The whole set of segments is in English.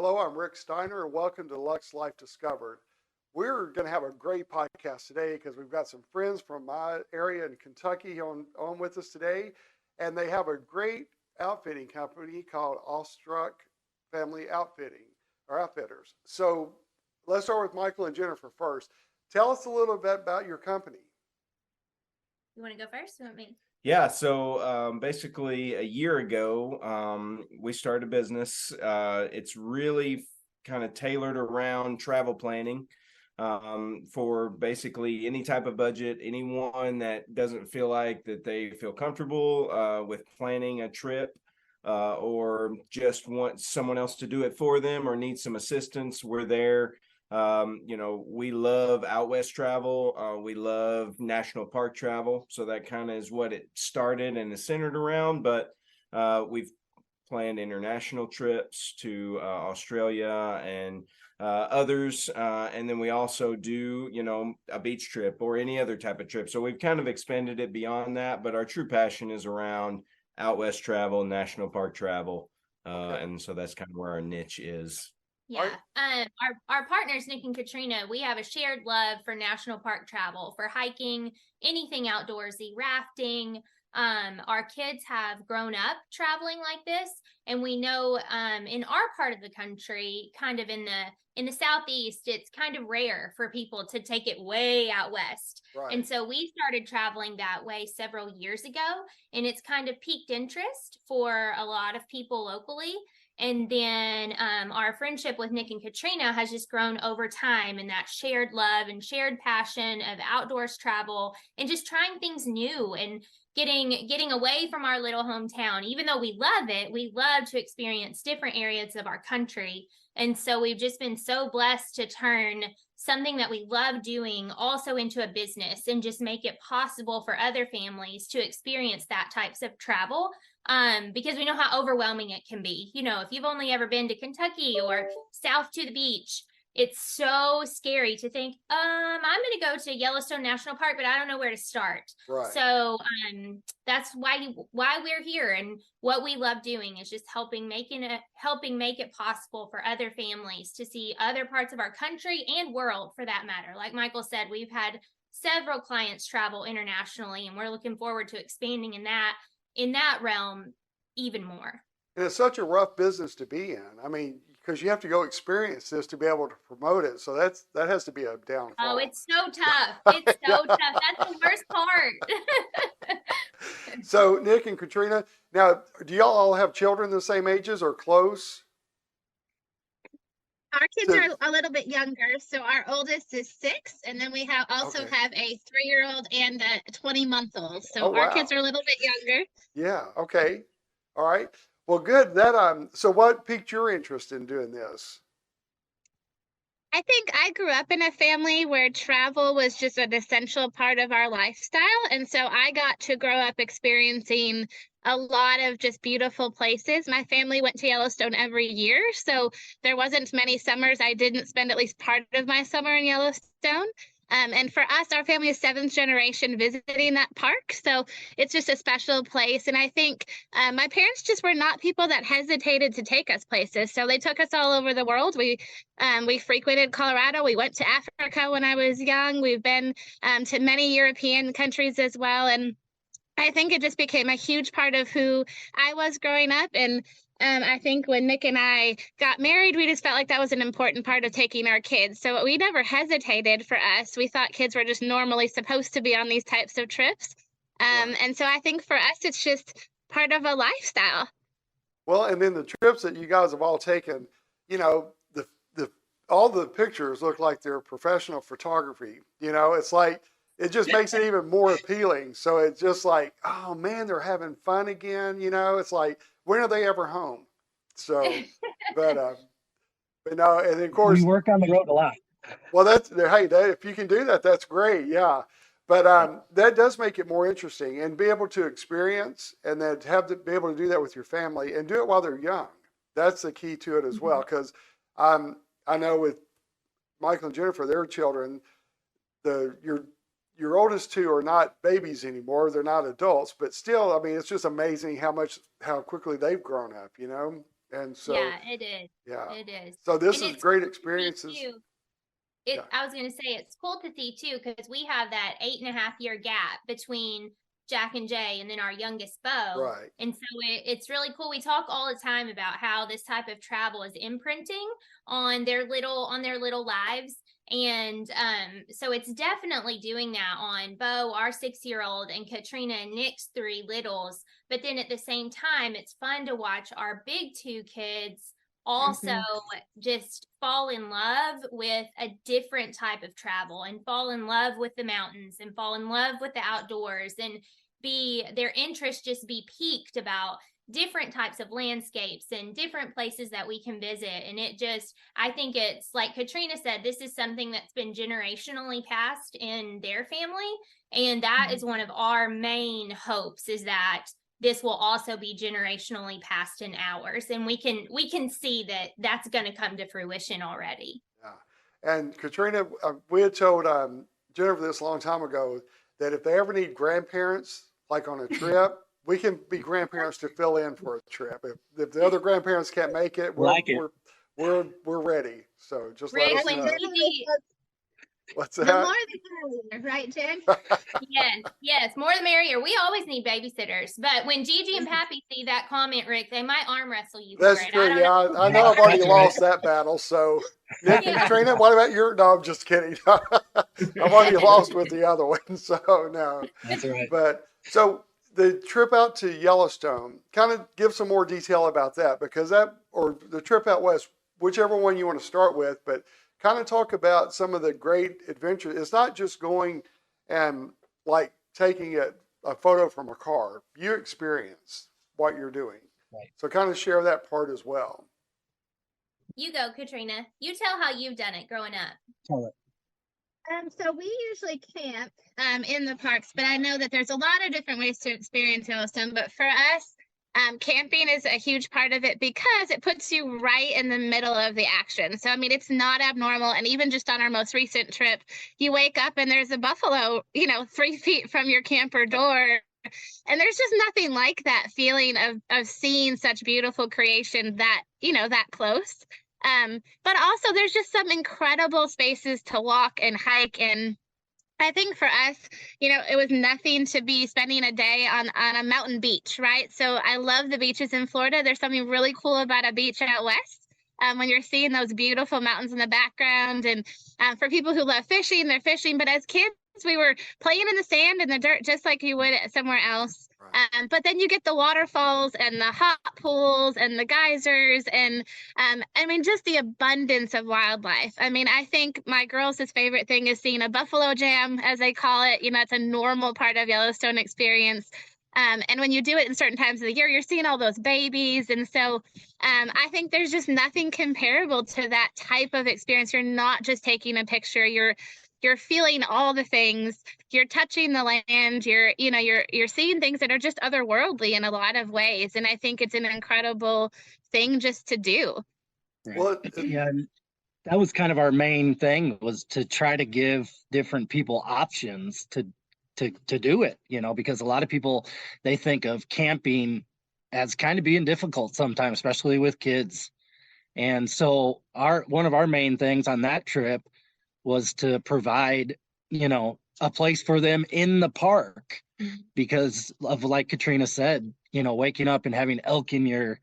Hello, I'm Rick Steiner, and welcome to Lux Life Discovered. We're going to have a great podcast today because we've got some friends from my area in Kentucky on with us today, and they have a great outfitting company called Awestruck Family Outfitting or Outfitters. So let's start with Michael and Jennifer first. Tell us a little bit about your company. You want to go first? You want me? Yeah, so basically a year ago, we started a business. It's really kind of tailored around travel planning for basically any type of budget, anyone that doesn't feel like that they feel comfortable with planning a trip or just want someone else to do it for them or need some assistance. We're there. We love out west travel. We love national park travel. So that kind of is what it started and is centered around. But we've planned international trips to Australia and others. And then we also do, a beach trip or any other type of trip. So we've kind of expanded it beyond that. But our true passion is around out west travel, national park travel. And so that's kind of where our niche is. Yeah. Our partners, Nick and Katrina, we have a shared love for national park travel, for hiking, anything outdoorsy, rafting. Our kids have grown up traveling like this, and we know in our part of the country, kind of in the southeast, it's kind of rare for people to take it way out west. Right. And so we started traveling that way several years ago, and it's kind of piqued interest for a lot of people locally. And then our friendship with Nick and Katrina has just grown over time, and that shared love and shared passion of outdoors travel and just trying things new and getting away from our little hometown. Even though we love it, we love to experience different areas of our country. And so we've just been so blessed to turn something that we love doing also into a business and just make it possible for other families to experience that types of travel. Because we know how overwhelming it can be. If you've only ever been to Kentucky or south to the beach, it's so scary to think, I'm going to go to Yellowstone National Park, but I don't know where to start. Right. So that's why we're here, and what we love doing is just helping make it possible for other families to see other parts of our country and world, for that matter. Like Michael said, we've had several clients travel internationally, and we're looking forward to expanding in that realm even more. And it's such a rough business to be in. I mean, because you have to go experience this to be able to promote it. So that has to be a downfall. Oh, it's so tough. It's so tough. That's the worst part. So Nick and Katrina, now, do y'all all have children the same ages or close? Our kids are a little bit younger. So our oldest is 6, and then we have a 3-year-old and a 20-month-old. So our kids are a little bit younger. Yeah. Okay. All right. Well, good. So what piqued your interest in doing this? I think I grew up in a family where travel was just an essential part of our lifestyle. And so I got to grow up experiencing a lot of just beautiful places. My family went to Yellowstone every year, so there wasn't many summers I didn't spend at least part of my summer in Yellowstone. And for us, our family is 7th generation visiting that park. So it's just a special place. And I think my parents just were not people that hesitated to take us places. So they took us all over the world. We frequented Colorado. We went to Africa when I was young. We've been to many European countries as well. And I think it just became a huge part of who I was growing up. And I think when Nick and I got married, we just felt like that was an important part of taking our kids. So we never hesitated for us. We thought kids were just normally supposed to be on these types of trips. And so I think for us, it's just part of a lifestyle. Well, and then the trips that you guys have all taken, all the pictures look like they're professional photography. It's like, it just makes it even more appealing. So it's just like, oh man, they're having fun again. It's like, when are they ever home? So, but no, and of course we work on the road a lot. Well, if you can do that, that's great. Yeah. But that does make it more interesting, and be able to experience and then be able to do that with your family and do it while they're young. That's the key to it as well. Because I know with Michael and Jennifer, their children, your oldest 2 are not babies anymore. They're not adults, but still, I mean, it's just amazing how quickly they've grown up, And so, Yeah, it is. yeah. It is. So this And is it's great cool to see experiences. too. Yeah. I was going to say it's cool to see too, because we have that 8.5 year gap between Jack and Jay and then our youngest Bo. Right. And so it's really cool. We talk all the time about how this type of travel is imprinting on their little lives. And so it's definitely doing that on Bo, our 6-year-old, and Katrina and Nick's 3 littles. But then at the same time, it's fun to watch our big 2 kids also just fall in love with a different type of travel and fall in love with the mountains and fall in love with the outdoors, and their interest just be piqued about different types of landscapes and different places that we can visit. And I think it's like Katrina said, this is something that's been generationally passed in their family. And that is one of our main hopes, is that this will also be generationally passed in ours. And we can see that that's going to come to fruition already. Yeah. And Katrina, we had told Jennifer this a long time ago, that if they ever need grandparents, like on a trip, we can be grandparents to fill in for a trip. If the other grandparents can't make it, we're ready. So just Rick, let us when know. What's that? The more the merrier, right, Jen? Yes, more the merrier. We always need babysitters, but when Gigi and Pappy see that comment, Rick, they might arm wrestle you. That's for it. true. Yeah, I know I've already lost that battle. So, Nick and Katrina, what about your? No, I'm just kidding. I've already lost with the other one. So no. That's right. But so the trip out to Yellowstone, kind of give some more detail about that, because or the trip out west, whichever one you want to start with, but kind of talk about some of the great adventures. It's not just going and like taking a photo from a car. You experience what you're doing. Right. So kind of share that part as well. You go, Katrina. You tell how you've done it growing up. Tell it. So we usually camp in the parks, but I know that there's a lot of different ways to experience Yellowstone. But for us, camping is a huge part of it because it puts you right in the middle of the action. So, I mean, it's not abnormal. And even just on our most recent trip, you wake up and there's a buffalo, 3 feet from your camper door. And there's just nothing like that feeling of seeing such beautiful creation that close. But also there's just some incredible spaces to walk and hike. And I think for us, it was nothing to be spending a day on a mountain beach, right? So I love the beaches in Florida. There's something really cool about a beach out west. When you're seeing those beautiful mountains in the background. And for people who love fishing, they're fishing. But as kids, we were playing in the sand and the dirt just like you would somewhere else. Right. But then you get the waterfalls and the hot pools and the geysers and just the abundance of wildlife. I mean, I think my girls' favorite thing is seeing a buffalo jam, as they call it. It's a normal part of Yellowstone experience. And when you do it in certain times of the year, you're seeing all those babies. And so I think there's just nothing comparable to that type of experience. You're not just taking a picture, you're feeling all the things, you're touching the land, you're seeing things that are just otherworldly in a lot of ways. And I think it's an incredible thing just to do. Well, Yeah, and that was kind of our main thing, was to try to give different people options to do it, because a lot of people, they think of camping as kind of being difficult sometimes, especially with kids. And so one of our main things on that trip was to provide, a place for them in the park, because of, like Katrina said, waking up and having elk in your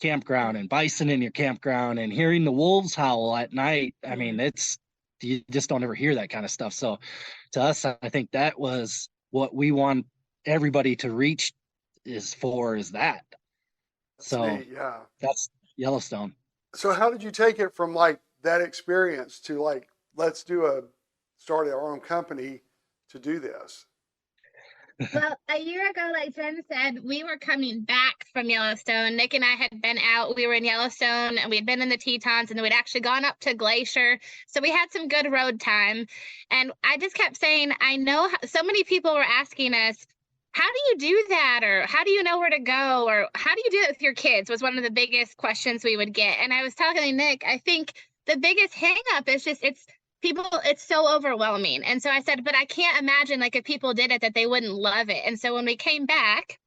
campground and bison in your campground and hearing the wolves howl at night. I mean, you just don't ever hear that kind of stuff. So to us, I think that was what we want everybody to reach is that. So neat, yeah. That's Yellowstone. So how did you take it from like that experience to like, let's start our own company to do this? Well, a year ago, like Jen said, we were coming back from Yellowstone. Nick and I had been out. We were in Yellowstone and we'd been in the Tetons, and we'd actually gone up to Glacier. So we had some good road time. And I just kept saying, I know so many people were asking us, how do you do that? Or how do you know where to go? Or how do you do it with your kids? Was one of the biggest questions we would get. And I was talking to Nick, I think the biggest hang up is just, it's so overwhelming. And so I said, but I can't imagine, like, if people did it, that they wouldn't love it. And so when we came back,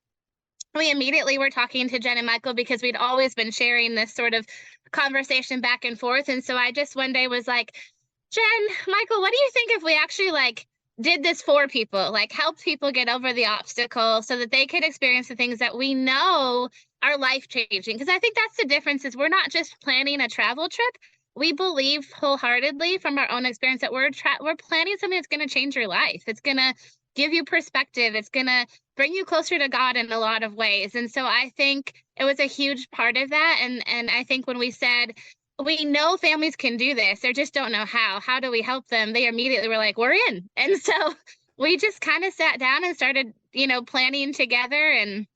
we immediately were talking to Jen and Michael because we'd always been sharing this sort of conversation back and forth. And so I just one day was like, Jen, Michael, what do you think if we actually like did this for people, like helped people get over the obstacle so that they could experience the things that we know are life changing? Because I think that's the difference is we're not just planning a travel trip. We believe wholeheartedly from our own experience that we're planning something that's going to change your life. It's going to give you perspective. It's going to bring you closer to God in a lot of ways. And so I think it was a huge part of that. And I think when we said, we know families can do this, they just don't know how do we help them? They immediately were like, we're in. And so we just kind of sat down and started, planning together, and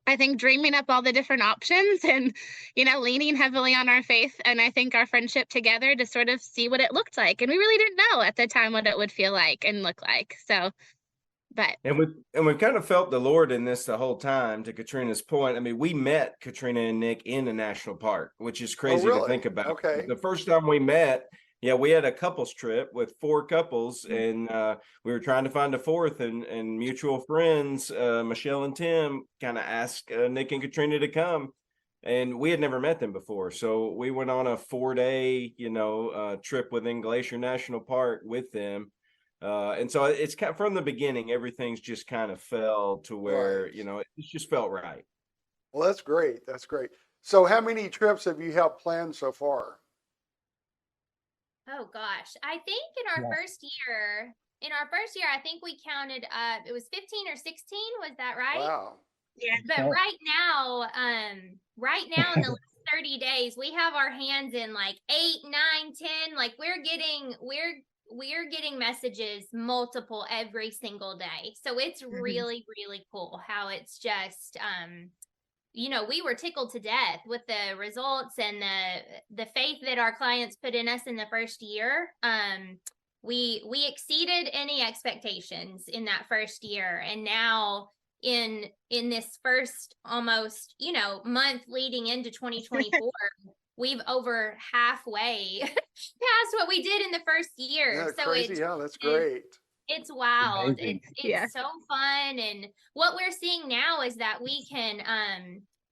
I think dreaming up all the different options and, leaning heavily on our faith and I think our friendship together to sort of see what it looked like. And we really didn't know at the time what it would feel like and look like. So, but. And we kind of felt the Lord in this the whole time, to Katrina's point. I mean, we met Katrina and Nick in a national park, which is crazy to think about. Okay. The first time we met, we had a couples trip with 4 couples, and we were trying to find a fourth, and mutual friends, Michelle and Tim, kind of asked Nick and Katrina to come, and we had never met them before. So we went on a 4-day, trip within Glacier National Park with them. And so it's kind of, from the beginning, everything's just kind of fell to where, it just felt right. Well, that's great. That's great. So how many trips have you helped plan so far? Oh gosh. I think in our first year, I think we counted it was 15 or 16. Was that right? Wow. Yeah. But right now in the last 30 days, we have our hands in like 8, 9, 10. Like we're getting messages multiple every single day. So it's really, really cool how it's just, we were tickled to death with the results and the faith that our clients put in us in the first year. We exceeded any expectations in that first year. And now in this first almost, month leading into 2024, we've over halfway past what we did in the first year. Yeah, so crazy. That's great. It's wild. Amazing. It's so fun. And what we're seeing now is that we can,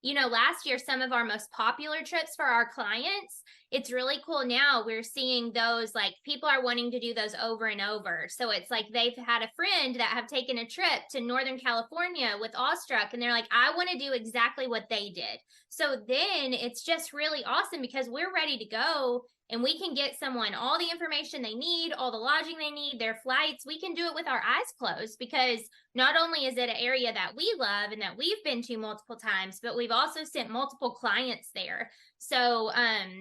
last year, some of our most popular trips for our clients, it's really cool. Now we're seeing those, like people are wanting to do those over and over. So it's like they've had a friend that have taken a trip to Northern California with Awestruck, and they're like, I want to do exactly what they did. So then it's just really awesome because we're ready to go. And we can get someone all the information they need, all the lodging they need, their flights. We can do it with our eyes closed because not only is it an area that we love and that we've been to multiple times, but we've also sent multiple clients there. So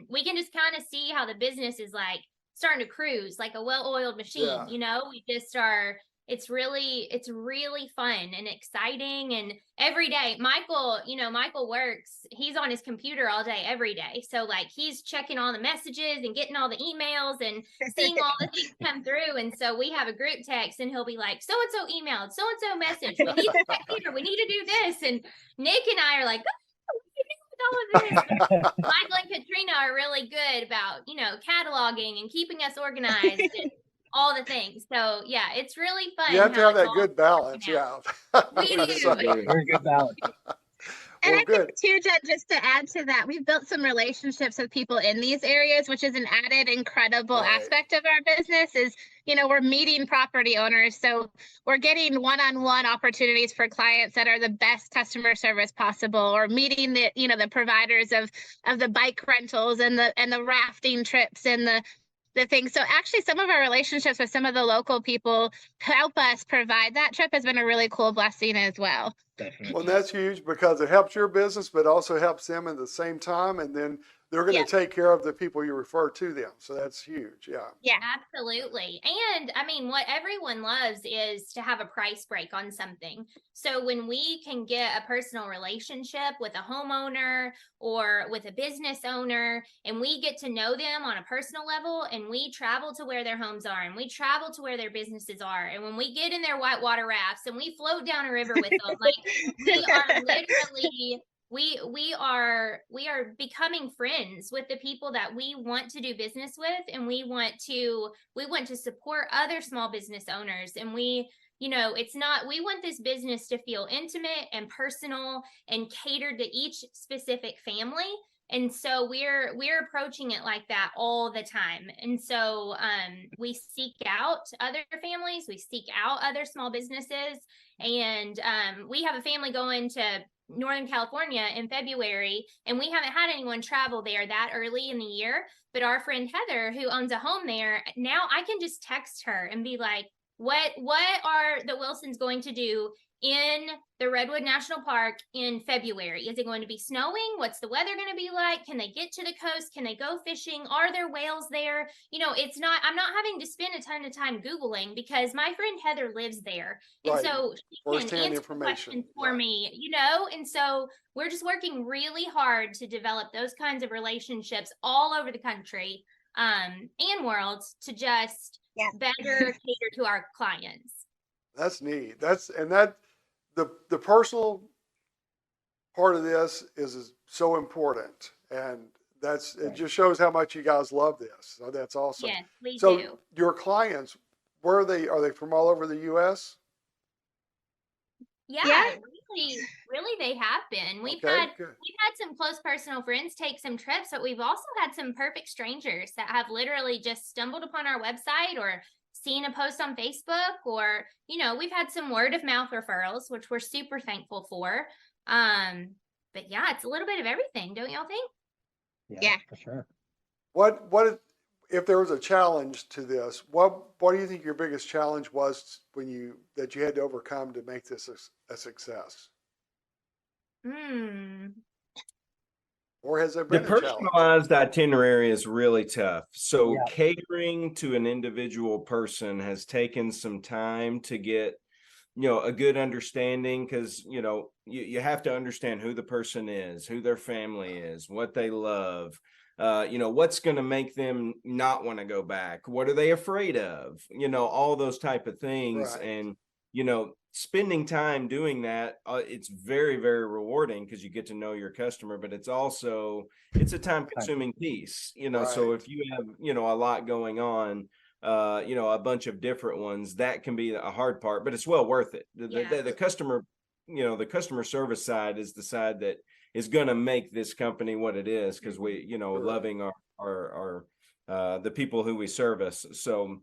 we can just kind of see how the business is like starting to cruise like a well-oiled machine. We just are. It's really fun and exciting. And every day, Michael works, he's on his computer all day, every day. So like he's checking all the messages and getting all the emails and seeing all the things come through. And so we have a group text and he'll be like, so-and-so emailed, so-and-so message. We need to check here. We need to do this. And Nick and I are like, all of this. Michael and Katrina are really good about, cataloging and keeping us organized and all the things. So yeah, it's really fun. You have to have that good balance. Yeah. We do. Very good balance. And Well, I think too, Jen, just to add to that, we've built some relationships with people in these areas, which is an added incredible aspect of our business is, we're meeting property owners. So we're getting one-on-one opportunities for clients that are the best customer service possible, or meeting the providers of the bike rentals and the rafting trips and the things. So actually some of our relationships with some of the local people help us provide that trip has been a really cool blessing as well. Definitely. Well, that's huge because it helps your business, but also helps them at the same time. And then they're going to take care of the people you refer to them. So that's huge. Yeah. Yeah, absolutely. And I mean, what everyone loves is to have a price break on something. So when we can get a personal relationship with a homeowner or with a business owner, and we get to know them on a personal level, and we travel to where their homes are, and we travel to where their businesses are, and when we get in their whitewater rafts and we float down a river with them, like we are literally we are becoming friends with the people that we want to do business with, and we want to support other small business owners. And we it's not, we want this business to feel intimate and personal and catered to each specific family. And so we're approaching it like that all the time. And so we seek out other families, we seek out other small businesses. And we have a family going to Northern California in February, and we haven't had anyone travel there that early in the year. But our friend Heather, who owns a home there, now I can just text her and be like, what are the Wilsons going to do in the Redwood National Park in February? Is it going to be snowing? What's the weather going to be like? Can they get to the coast? Can they go fishing? Are there whales there? It's not, I'm not having to spend a ton of time Googling, because my friend Heather lives there. And Right. so she First-hand can answer information. questions for me, and so we're just working really hard to develop those kinds of relationships all over the country and world to just better cater to our clients. That's neat. The personal part of this is so important, and it just shows how much you guys love this. So that's awesome. Yes, we So do. your clients, where are they? Are they from all over the U.S.? Yeah, Yeah. really they have been. We've Okay, had good. some close personal friends take some trips, but we've also had some perfect strangers that have literally just stumbled upon our website or seen a post on Facebook, or we've had some word of mouth referrals, which we're super thankful for. But yeah, it's a little bit of everything, don't y'all think? Yeah. For sure. What if there was a challenge to this? What do you think your biggest challenge was that you had to overcome to make this a success? Or has there The been a challenge? personalized itinerary is really tough. So Yeah. catering to an individual person has taken some time to get, a good understanding, because, you have to understand who the person is, who their family is, what they love, what's going to make them not want to go back. What are they afraid of? All those type of things. Right. And, spending time doing that, it's very, very rewarding, because you get to know your customer, but it's a time consuming piece, so Right. if you have, a lot going on, a bunch of different ones, that can be a hard part, but it's well worth it. The customer, the customer service side is the side that is going to make this company what it is, because we, loving our the people who we service. So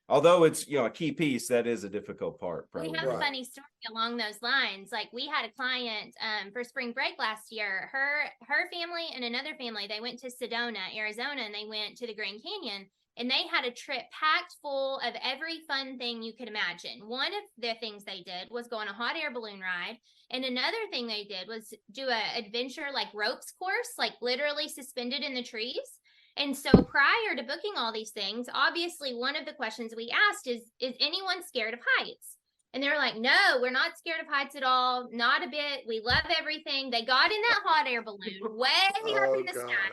although it's, a key piece, that is a difficult part. Probably. We have a funny story along those lines. Like, we had a client for spring break last year. Her family and another family, they went to Sedona, Arizona, and they went to the Grand Canyon, and they had a trip packed full of every fun thing you could imagine. One of the things they did was go on a hot air balloon ride, and another thing they did was do an adventure like ropes course, like literally suspended in the trees. And so prior to booking all these things, obviously one of the questions we asked is anyone scared of heights? And they're like, no, we're not scared of heights at all. Not a bit. We love everything. They got in that hot air balloon way up in the sky.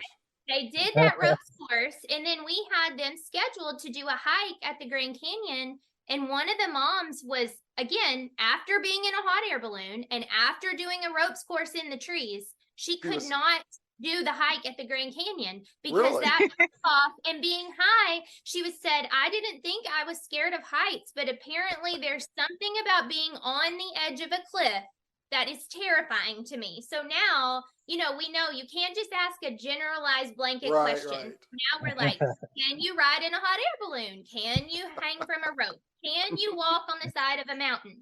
They did that ropes course. And then we had them scheduled to do a hike at the Grand Canyon. And one of the moms was, again, after being in a hot air balloon and after doing a ropes course in the trees, she could not do the hike at the Grand Canyon because that off and being high, she said, I didn't think I was scared of heights, but apparently there's something about being on the edge of a cliff that is terrifying to me. So now, we know you can't just ask a generalized blanket question. Right. Now we're like, can you ride in a hot air balloon? Can you hang from a rope? Can you walk on the side of a mountain?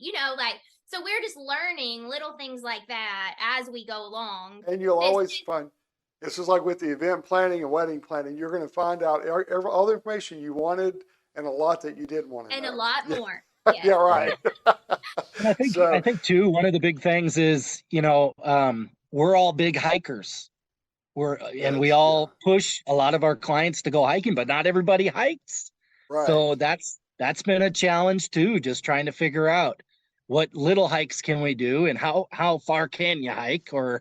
So we're just learning little things like that as we go along. And you'll always find, this is like with the event planning and wedding planning, you're going to find out all the information you wanted and a lot that you didn't want to know. And a lot more. Yeah, yeah, right. And I think too, one of the big things is, we're all big hikers. And we all push a lot of our clients to go hiking, but not everybody hikes. Right. So that's been a challenge too, just trying to figure out what little hikes can we do and how far can you hike, or,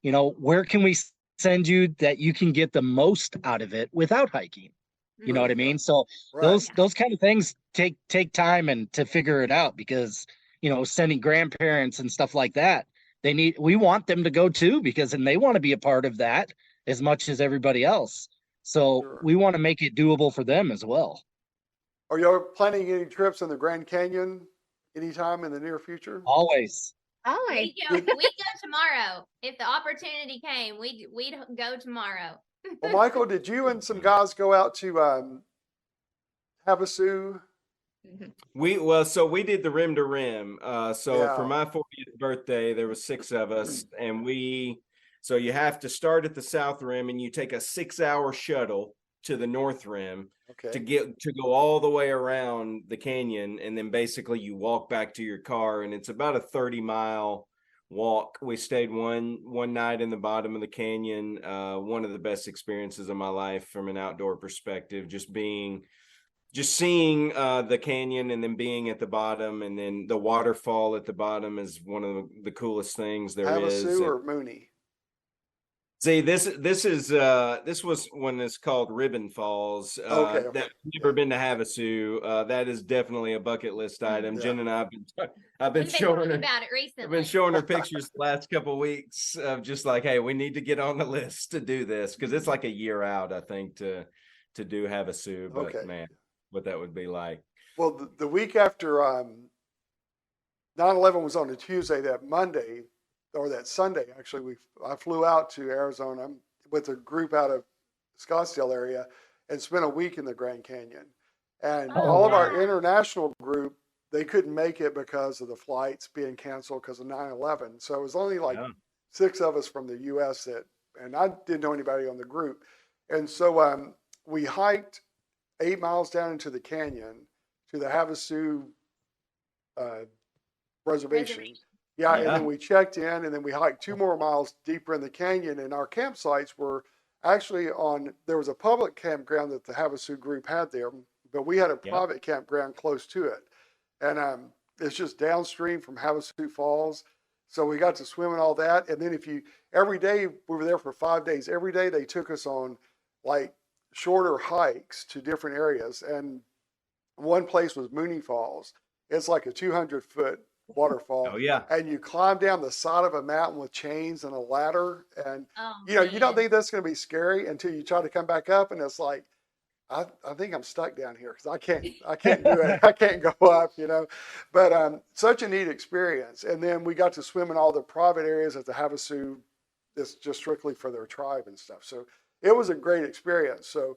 where can we send you that you can get the most out of it without hiking. You know what I mean? So those kind of things take time and to figure it out, because, sending grandparents and stuff like that, we want them to go too, because then they want to be a part of that as much as everybody else. So we want to make it doable for them as well. Are you planning any trips in the Grand Canyon anytime in the near future? Always. Always. We'd go tomorrow. If the opportunity came, we'd go tomorrow. Well, Michael, did you and some guys go out to Havasu? So we did the rim to rim. So for Yeah. my 40th birthday, there was 6 of us, and so you have to start at the south rim, and you take a 6-hour shuttle to the north rim to Okay. go all the way around the canyon, and then basically you walk back to your car, and it's about a 30-mile walk. We stayed one night in the bottom of the canyon. One of the best experiences of my life from an outdoor perspective, just seeing the canyon and then being at the bottom, and then the waterfall at the bottom is one of the coolest things there is. Havasu or Mooney? See, this was when it's called Ribbon Falls. Okay. That I've never been to Havasu. That is definitely a bucket list item. Yeah. Jen and I've We've been been showing talking her about it recently. I've been showing her pictures the last couple of weeks of just like, hey, we need to get on the list to do this, because it's like a year out, I think, to do Havasu. But Okay. man, what that would be like. Well, the week after 9/11 was on a Tuesday, that Monday or that Sunday, actually, I flew out to Arizona with a group out of Scottsdale area and spent a week in the Grand Canyon. And Oh, all of our wow. international group, they couldn't make it because of the flights being canceled because of 9/11. So it was only like Yeah. 6 of us from the U.S. and I didn't know anybody on the group. And so we hiked 8 miles down into the canyon to the Havasu reservation. Yeah, and Yeah. then we checked in, and then we hiked 2 more miles deeper in the canyon. And our campsites were actually there was a public campground that the Havasu group had there, but we had a Yeah. private campground close to it. And it's just downstream from Havasu Falls. So we got to swim and all that. And then every day, we were there for 5 days. Every day they took us on like shorter hikes to different areas. And one place was Mooney Falls. It's like a 200-foot waterfall. Oh yeah. And you climb down the side of a mountain with chains and a ladder. And, Oh, you don't man. think that's going to be scary until you try to come back up. And it's like, I think I'm stuck down here because I can't do it. I can't go up, But such a neat experience. And then we got to swim in all the private areas at the Havasu. It's just strictly for their tribe and stuff. So it was a great experience. So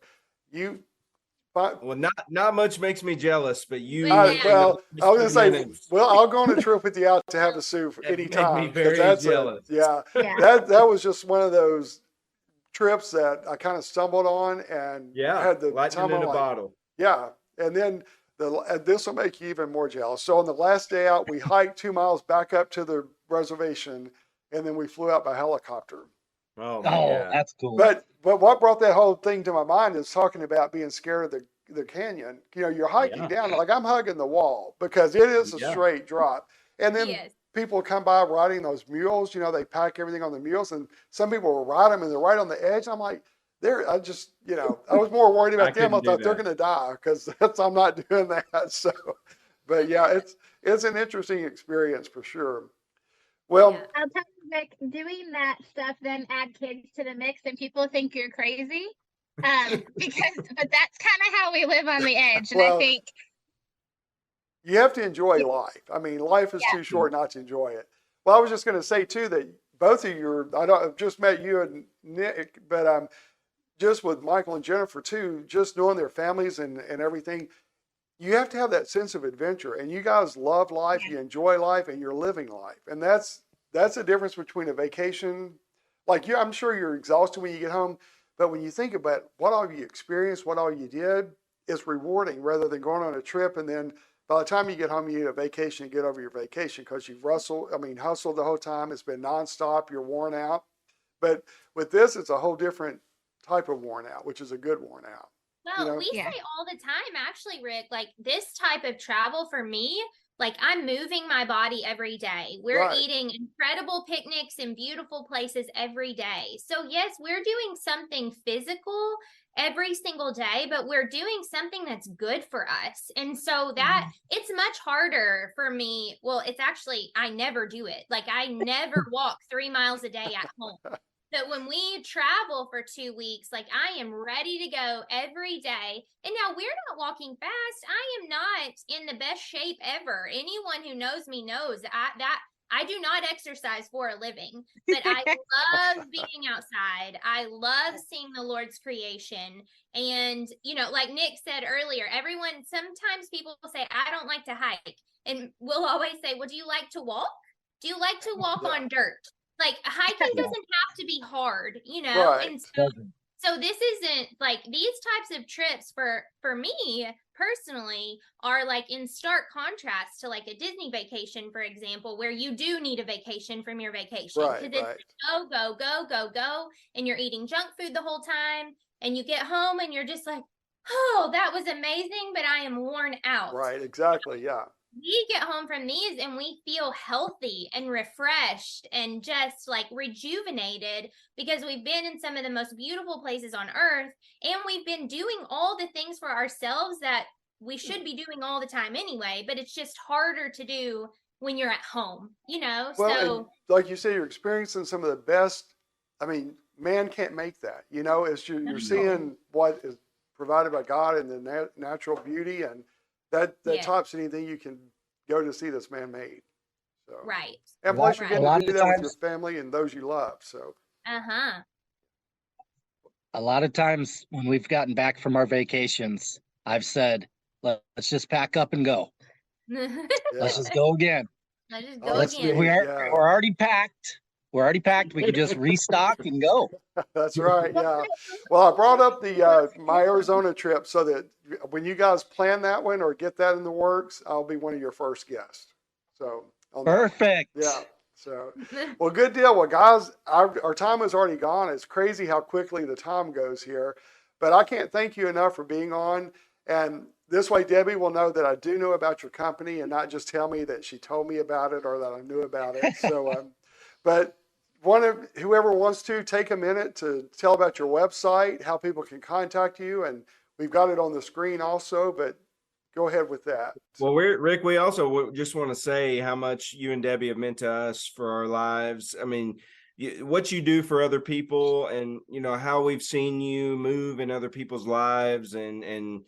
Well, not much makes me jealous, but you. well, I was gonna say, minutes. well, I'll go on a trip with you out to Havasu That made me anytime. very jealous. Yeah, Yeah. that was just one of those trips that I kind of stumbled on and Yeah, had the lightning time in of a my life. bottle. Yeah, and then this will make you even more jealous. So on the last day out, we hiked 2 miles back up to the reservation, and then we flew out by helicopter. Oh my Oh, God. that's cool. But what brought that whole thing to my mind is talking about being scared of the canyon. You're hiking Yeah. down, like I'm hugging the wall because it is a Yeah. straight drop. And then Yes. people come by riding those mules, they pack everything on the mules, and some people will ride them and they're right on the edge. I'm like, I just, I was more worried about them. I couldn't do thought they're that. going to die because I'm not doing that. So, but yeah, it's an interesting experience for sure. Well, Yeah. I'll tell you, Vic, doing that stuff then add kids to the mix and people think you're crazy. But that's kind of how we live on the edge. And Well, I think you have to enjoy life. I mean, life is too short not to enjoy it. Well, I was just going to say too that both of you I've just met you and Nick, but just with Michael and Jennifer too, just knowing their families and everything, you have to have that sense of adventure. And you guys love life, you enjoy life, and you're living life. And that's the difference between a vacation. Like I'm sure you're exhausted when you get home, but when you think about what all you experienced, what all you did, it's rewarding rather than going on a trip and then by the time you get home, you need a vacation to get over your vacation because you've hustled the whole time. It's been nonstop. You're worn out. But with this, it's a whole different type of worn out, which is a good worn out. Well, we say all the time, actually, Rick, like this type of travel for me, like I'm moving my body every day. We're eating incredible picnics in beautiful places every day. So yes, we're doing something physical every single day, but we're doing something that's good for us. And so that it's much harder for me. Well, it's actually, I never do it. Like I never walk 3 miles a day at home. But when we travel for 2 weeks, like I am ready to go every day. And now we're not walking fast. I am not in the best shape ever. Anyone who knows me knows I do not exercise for a living, but I love being outside. I love seeing the Lord's creation. And, like Nick said earlier, sometimes people say, I don't like to hike. And we'll always say, well, do you like to walk? Do you like to walk on dirt? Like hiking doesn't have to be hard, Right. And so this isn't like these types of trips for me personally are like in stark contrast to like a Disney vacation, for example, where you do need a vacation from your vacation. Right, Because it's go, go, go, go, go, and you're eating junk food the whole time, and you get home and you're just like, oh, that was amazing, but I am worn out. Right, exactly, yeah. We get home from these and we feel healthy and refreshed and just like rejuvenated because we've been in some of the most beautiful places on earth, and we've been doing all the things for ourselves that we should be doing all the time anyway, but it's just harder to do when you're at home, Well, so and like you say, you're experiencing some of the best. I mean, man can't make that, it's you're seeing what is provided by God and the natural beauty, and that tops anything you can go to see that's man-made. So right. And plus you're getting A lot to do of that with times- your family and those you love. So A lot of times when we've gotten back from our vacations, I've said, let's just pack up and go. Let's just go again. Let's just Oh, go that's again. neat. We're already packed. We're already packed. We can just restock and go. That's right. Yeah. Well, I brought up the my Arizona trip so that when you guys plan that one or get that in the works, I'll be one of your first guests. So on that one. Perfect. Yeah. So, well, good deal. Well, guys, our time is already gone. It's crazy how quickly the time goes here, but I can't thank you enough for being on. And this way, Debbie will know that I do know about your company and not just tell me that she told me about it or that I knew about it. So, but whoever wants to take a minute to tell about your website, how people can contact you, and we've got it on the screen also, but go ahead with that. Well, Rick, we also just want to say how much you and Debbie have meant to us for our lives. I mean, what you do for other people, and how we've seen you move in other people's lives, and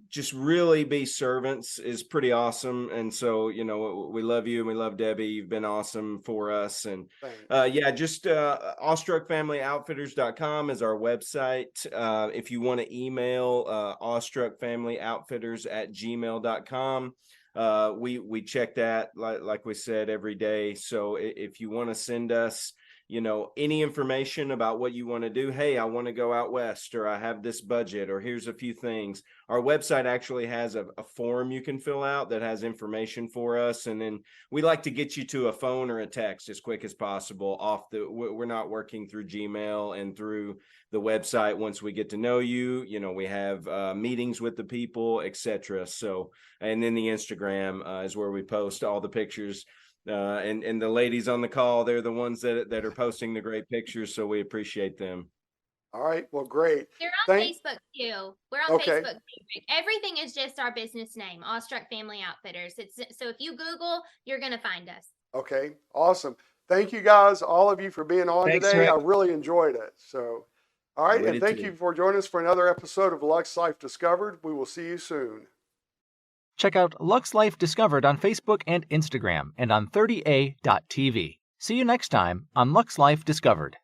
just really be servants is pretty awesome. And so, we love you and we love Debbie. You've been awesome for us. And just awestruckfamilyoutfitters.com is our website. If you want to email awestruckfamilyoutfitters@gmail.com. We check that like we said every day. So if you want to send us any information about what you want to do, hey, I want to go out west, or I have this budget, or here's a few things. Our website actually has a form you can fill out that has information for us. And then we like to get you to a phone or a text as quick as possible we're not working through Gmail and through the website. Once we get to know you, we have meetings with the people, etc. So, and then the Instagram is where we post all the pictures. And the ladies on the call, they're the ones that are posting the great pictures, so we appreciate them. All right, well, great. They're on Facebook too. We're on Facebook too. Everything is just our business name, Awestruck Family Outfitters. So if you Google, you're gonna find us. Okay, awesome. Thank you guys, all of you, for being on today. Rick. I really enjoyed it. So, all right, and thank you for joining us for another episode of Lux Life Discovered. We will see you soon. Check out Lux Life Discovered on Facebook and Instagram and on 30a.tv. See you next time on Lux Life Discovered.